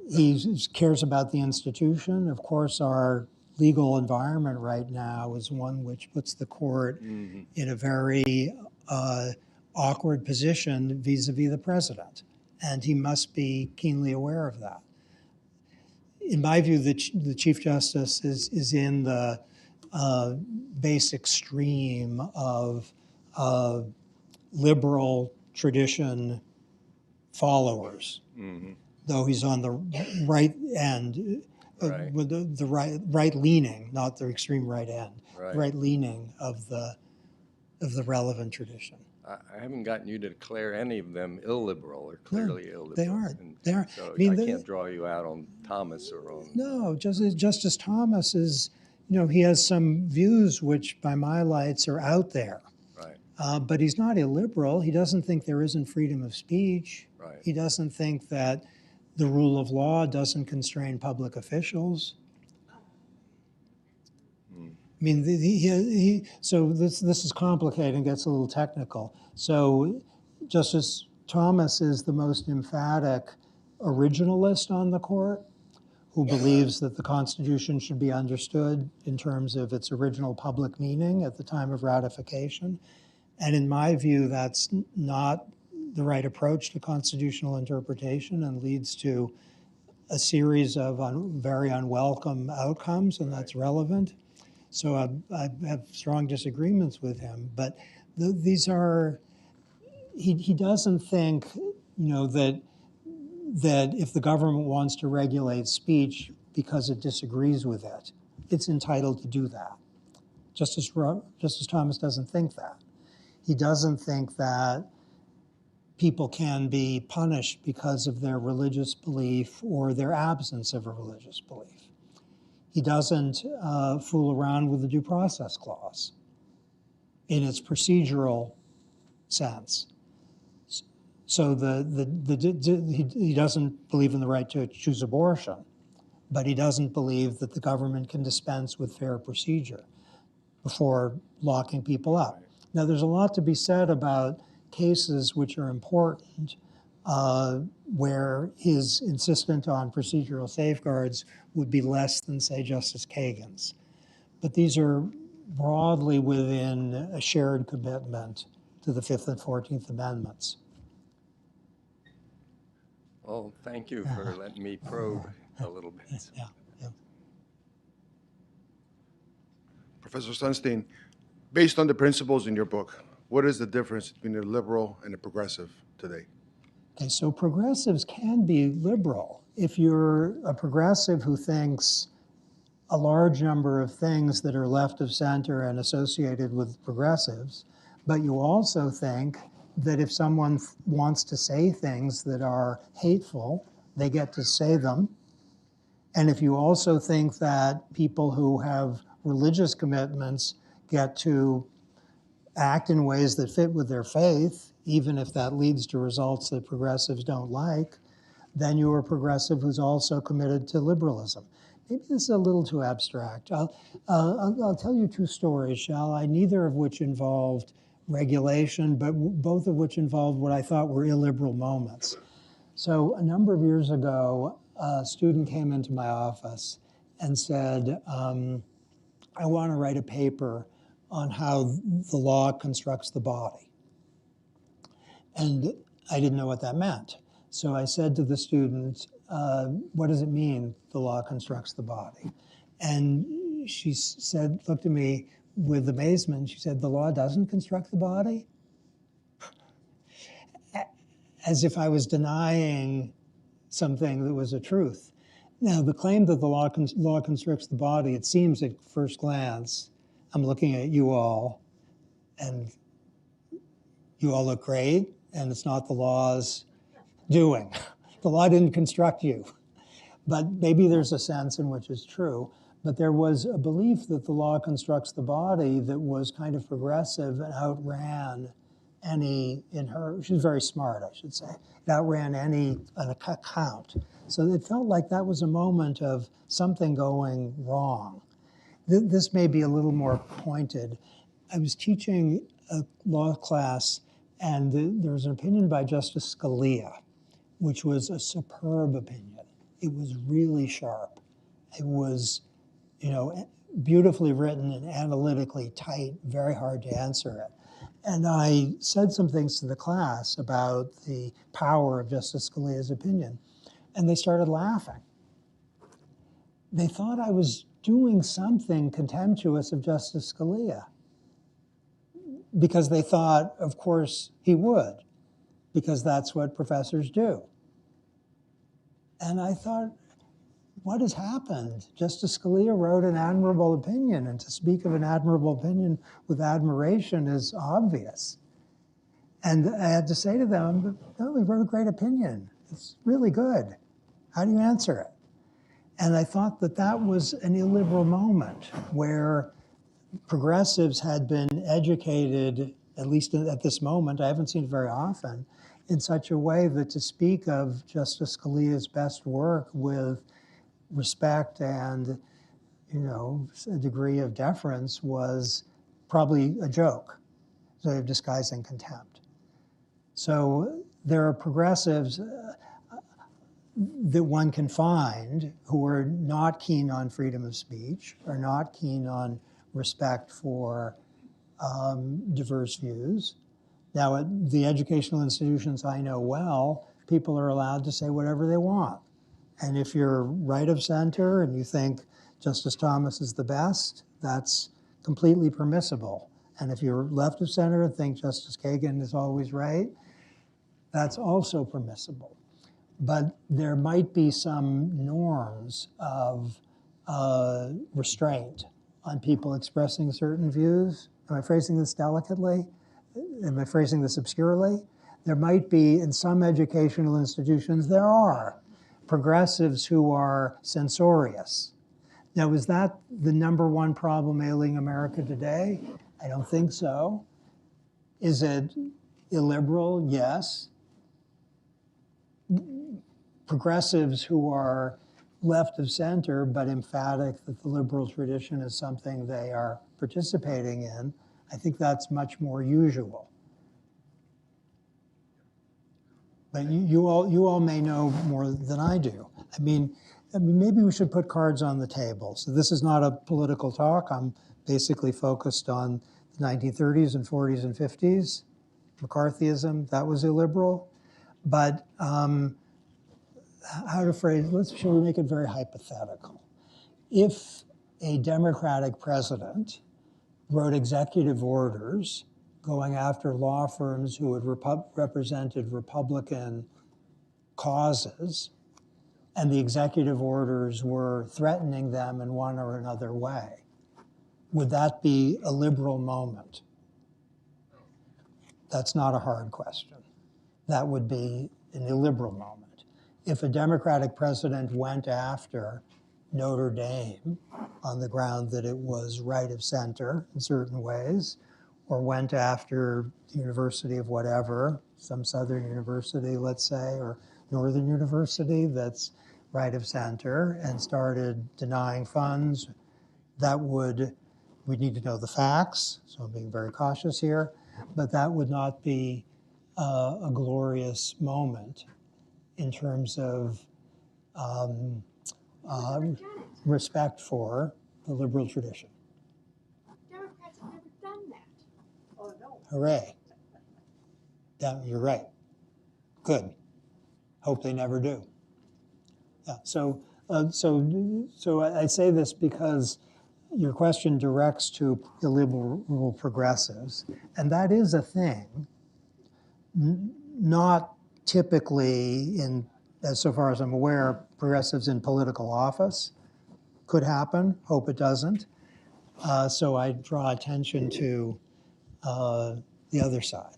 He cares about the institution. Of course, our legal environment right now is one which puts the court in a very awkward position vis-a-vis the president. And he must be keenly aware of that. In my view, the Chief Justice is in the base extreme of liberal tradition followers, though he's on the right end, Right. with the right leaning, not the extreme right end, Right. right leaning of the relevant tradition. I haven't gotten you to declare any of them illiberal or clearly illiberal. they aren't. And They aren't. So I mean, can't draw you out on Thomas or on. No, Justice Thomas is, he has some views which, by my lights, are out there. Right. But he's not illiberal. He doesn't think there isn't freedom of speech. Right. He doesn't think that the rule of law doesn't constrain public officials. I mean, so this is complicated and gets a little technical. So Justice Thomas is the most emphatic originalist on the court, who believes that the Constitution should be understood in terms of its original public meaning at the time of ratification. And in my view, that's not the right approach to constitutional interpretation and leads to a series of very unwelcome outcomes, and that's relevant. So I have strong disagreements with him, but these are, he doesn't think, that if the government wants to regulate speech because it disagrees with it, it's entitled to do that. Justice Thomas doesn't think that. He doesn't think that people can be punished because of their religious belief or their absence of a religious belief. He doesn't fool around with the Due Process Clause in its procedural sense. So he doesn't believe in the right to choose abortion, but he doesn't believe that the government can dispense with fair procedure before locking people up. Now, there's a lot to be said about cases which are important, where his insistence on procedural safeguards would be less than, say, Justice Kagan's. But these are broadly within a shared commitment to the 5th and 14th Amendments. Well, thank you for letting me probe a little bit. Yeah. Professor Sunstein, based on the principles in your book, what is the difference between a liberal and a progressive today? Okay, so progressives can be liberal. If you're a progressive who thinks a large number of things that are left of center and associated with progressives, but you also think that if someone wants to say things that are hateful, they get to say them. And if you also think that people who have religious commitments get to act in ways that fit with their faith, even if that leads to results that progressives don't like, then you're a progressive who's also committed to liberalism. Maybe this is a little too abstract. I'll tell you 2 stories, shall I? Neither of which involved regulation, but both of which involved what I thought were illiberal moments. So a number of years ago, a student came into my office and said, I want to write a paper on how the law constructs the body. And I didn't know what that meant. So I said to the student, what does it mean, the law constructs the body? And she said, looked at me with amazement. She said, the law doesn't construct the body? As if I was denying something that was a truth. Now, the claim that the law constructs the body, it seems at first glance, I'm looking at you all, and you all look great, and it's not the law's doing. The law didn't construct you. But maybe there's a sense in which it's true. But there was a belief that the law constructs the body that was kind of progressive and outran any, in her, she was very smart, I should say, it outran any an account. So it felt like that was a moment of something going wrong. This may be a little more pointed. I was teaching a law class, and there was an opinion by Justice Scalia, which was a superb opinion. It was really sharp. It was, beautifully written and analytically tight, very hard to answer it. And I said some things to the class about the power of Justice Scalia's opinion, and they started laughing. They thought I was doing something contemptuous of Justice Scalia, because they thought, of course, he would, because that's what professors do. And I thought, what has happened? Justice Scalia wrote an admirable opinion, and to speak of an admirable opinion with admiration is obvious. And I had to say to them, no, he wrote a great opinion. It's really good. How do you answer it? And I thought that that was an illiberal moment where progressives had been educated, at least at this moment, I haven't seen it very often, in such a way that to speak of Justice Scalia's best work with respect and, a degree of deference was probably a joke, so of disguising contempt. So there are progressives that one can find who are not keen on freedom of speech, are not keen on respect for diverse views. Now, at the educational institutions I know well, people are allowed to say whatever they want. And if you're right of center and you think Justice Thomas is the best, that's completely permissible. And if you're left of center and think Justice Kagan is always right, that's also permissible. But there might be some norms of restraint on people expressing certain views. Am I phrasing this delicately? Am I phrasing this obscurely? There might be, in some educational institutions, there are progressives who are censorious. Now, is that the number one problem ailing America today? I don't think so. Is it illiberal? Yes. Progressives who are left of center but emphatic that the liberal tradition is something they are participating in, I think that's much more usual. But you all may know more than I do. I mean, maybe we should put cards on the table. So this is not a political talk. I'm basically focused on the 1930s and 40s and 50s. McCarthyism, that was illiberal. But how to phrase, shall we make it very hypothetical? If a Democratic president wrote executive orders going after law firms who had represented Republican causes, and the executive orders were threatening them in one or another way, would that be a liberal moment? That's not a hard question. That would be an illiberal moment. If a Democratic president went after Notre Dame on the ground that it was right of center in certain ways, or went after the university of whatever, some southern university, let's say, or northern university that's right of center, and started denying funds, we'd need to know the facts, so I'm being very cautious here, but that would not be a glorious moment in terms of respect for the liberal tradition. Democrats have never done that. Oh, no. Hooray. Yeah, you're right. Good. Hope they never do. Yeah, so I say this because your question directs to illiberal progressives, and that is a thing, not typically as so far as I'm aware, progressives in political office. Could happen, hope it doesn't. So I draw attention to the other side.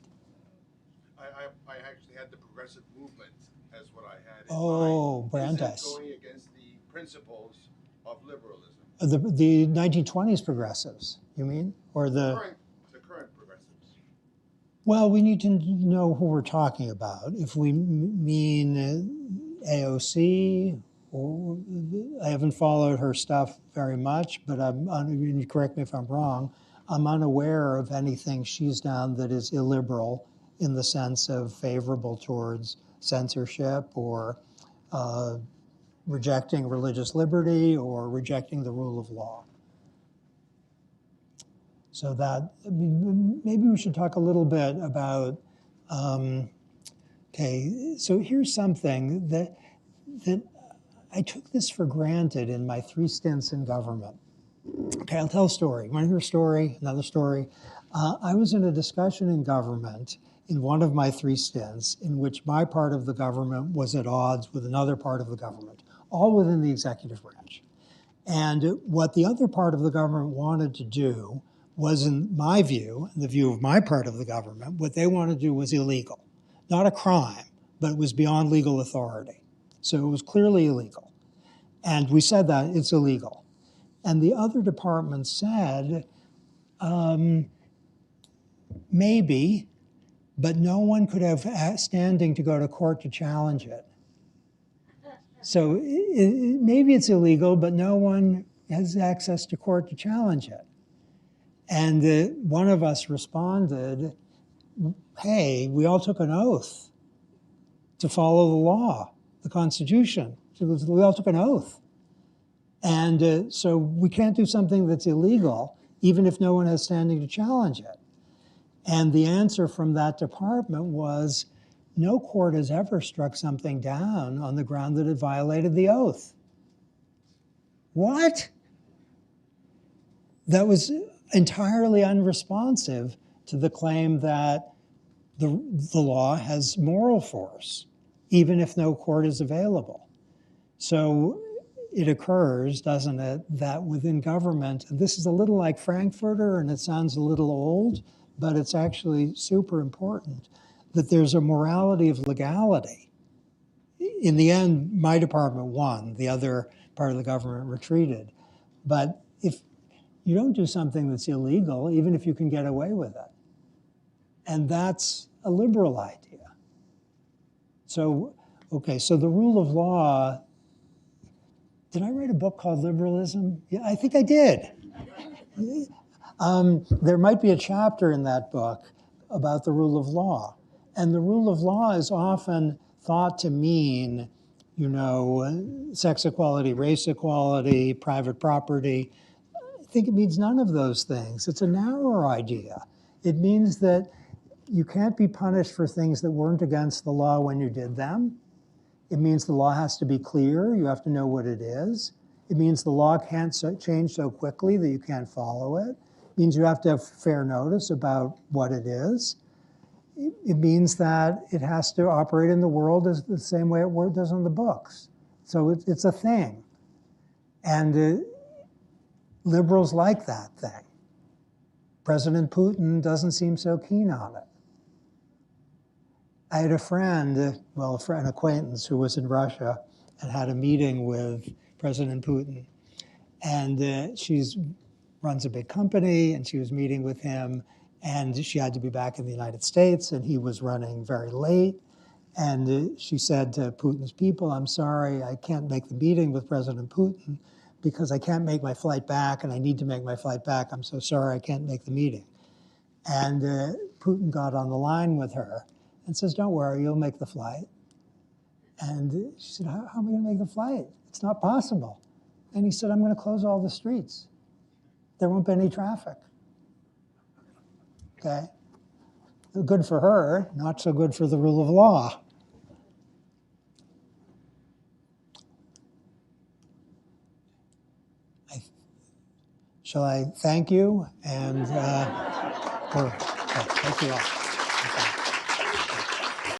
I actually had the progressive movement as what I had in Oh, mind. Brandeis. Is it going against the principles of liberalism? The 1920s progressives, you mean? Or The current progressives. well, we need to know who we're talking about. If we mean AOC, or I haven't followed her stuff very much, but you correct me if I'm wrong, I'm unaware of anything she's done that is illiberal in the sense of favorable towards censorship or rejecting religious liberty or rejecting the rule of law. So that, I mean, maybe we should talk a little bit about, okay, so here's something that I took this for granted in my 3 stints in government. Okay, I'll tell a story. Want to hear a story? Another story? I was in a discussion in government in one of my 3 stints in which my part of the government was at odds with another part of the government, all within the executive branch. And what the other part of the government wanted to do was, in my view, in the view of my part of the government, what they wanted to do was illegal. Not a crime, but it was beyond legal authority. So it was clearly illegal. And we said that it's illegal. And the other department said, maybe, but no one could have standing to go to court to challenge it. So maybe it's illegal, but no one has access to court to challenge it. And one of us responded, hey, we all took an oath to follow the law, the Constitution. We all took an oath. And so we can't do something that's illegal, even if no one has standing to challenge it. And the answer from that department was, no court has ever struck something down on the ground that it violated the oath. What? That was entirely unresponsive to the claim that the law has moral force, even if no court is available. So it occurs, doesn't it, that within government, and this is a little like Frankfurter, and it sounds a little old, but it's actually super important, that there's a morality of legality. In the end, my department won. The other part of the government retreated. But if you don't do something that's illegal, even if you can get away with it, and that's a liberal idea. So, okay, so the rule of law, did I write a book called Liberalism? Yeah, I think I did. There might be a chapter in that book about the rule of law. And the rule of law is often thought to mean, you know, sex equality, race equality, private property. I think it means none of those things. It's a narrower idea. It means that you can't be punished for things that weren't against the law when you did them. It means the law has to be clear. You have to know what it is. It means the law can't change so quickly that you can't follow it. It means you have to have fair notice about what it is. It means that it has to operate in the world as the same way it does in the books. So it's a thing. And liberals like that thing. President Putin doesn't seem so keen on it. I had a friend, well, an acquaintance who was in Russia and had a meeting with President Putin. And she runs a big company, and she was meeting with him, and she had to be back in the United States, and he was running very late. And she said to Putin's people, I'm sorry, I can't make the meeting with President Putin because I can't make my flight back, and I need to make my flight back. I'm so sorry, I can't make the meeting. And Putin got on the line with her and says, don't worry, you'll make the flight. And she said, how am I going to make the flight? It's not possible. And he said, I'm going to close all the streets. There won't be any traffic. Okay? Good for her, not so good for the rule of law. Shall I thank you? And thank you all.